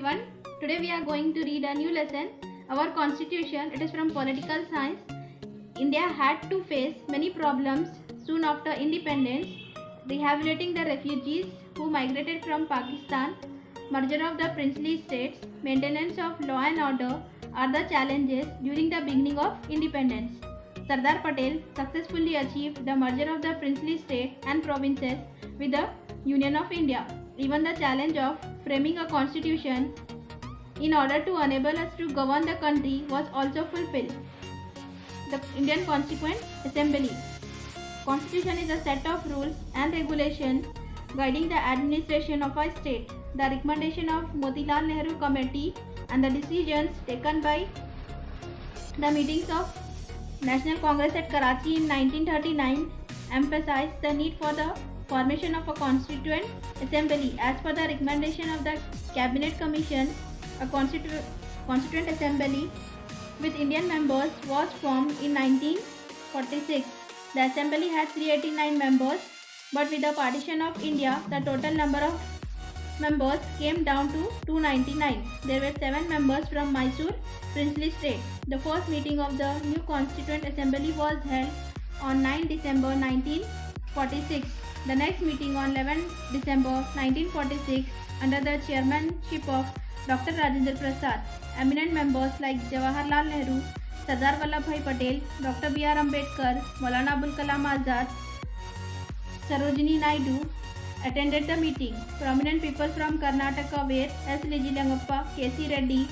everyone. Today we are going to read a new lesson. Our constitution, it is from political science. India had to face many problems soon after independence. Rehabilitating the refugees who migrated from Pakistan, merger of the princely states, maintenance of law and order are the challenges during the beginning of independence. Sardar Patel successfully achieved the merger of the princely states and provinces with the Union of India. Even the challenge of framing a constitution in order to enable us to govern the country was also fulfilled. The Indian Constituent Assembly. Constitution is a set of rules and regulations guiding the administration of a state. The recommendation of Motilal Nehru Committee and the decisions taken by the meetings of National Congress at Karachi in 1939 emphasized the need for the formation of a Constituent Assembly. As per the recommendation of the Cabinet Commission, a Constituent Assembly with Indian members was formed in 1946. The Assembly had 389 members, but with the partition of India, the total number of members came down to 299. There were 7 members from Mysore princely state. The first meeting of the new Constituent Assembly was held on 9 December 1946. The next meeting on 11 December 1946 under the chairmanship of Dr. Rajendra Prasad. Eminent members like Jawaharlal Nehru, Sardar Vallabhbhai Patel, Dr. B.R. Ambedkar, Maulana Abul Kalam Azad, Sarojini Naidu attended the meeting. Prominent people from Karnataka were S. Nijilangappa, K.C. Reddy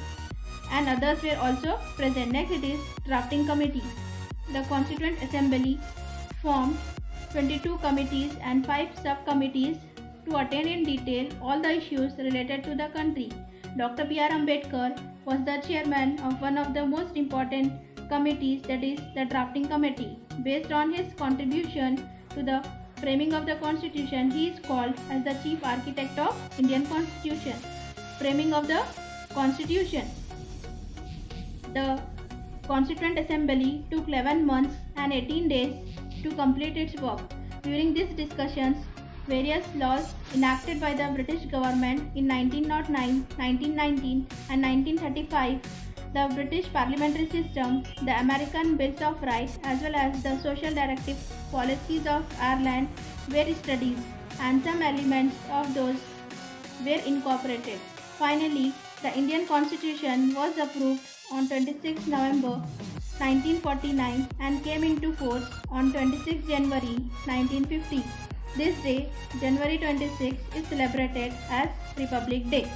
and others were also present. Next it is Drafting Committee. The Constituent Assembly formed 22 committees and 5 subcommittees to attend in detail all the issues related to the country. Dr. B.R. Ambedkar was the chairman of one of the most important committees, that is the Drafting Committee. Based on his contribution to the framing of the Constitution, he is called as the Chief Architect of Indian Constitution. Framing of the Constitution. The Constituent Assembly took 11 months and 18 days to complete its work. During these discussions, various laws enacted by the British government in 1909, 1919 and 1935, the British parliamentary system, the American Bills of Rights as well as the social directive policies of Ireland were studied and some elements of those were incorporated. Finally, the Indian Constitution was approved on 26 November 1949 and came into force on 26 January 1950. This day, January 26, is celebrated as Republic Day.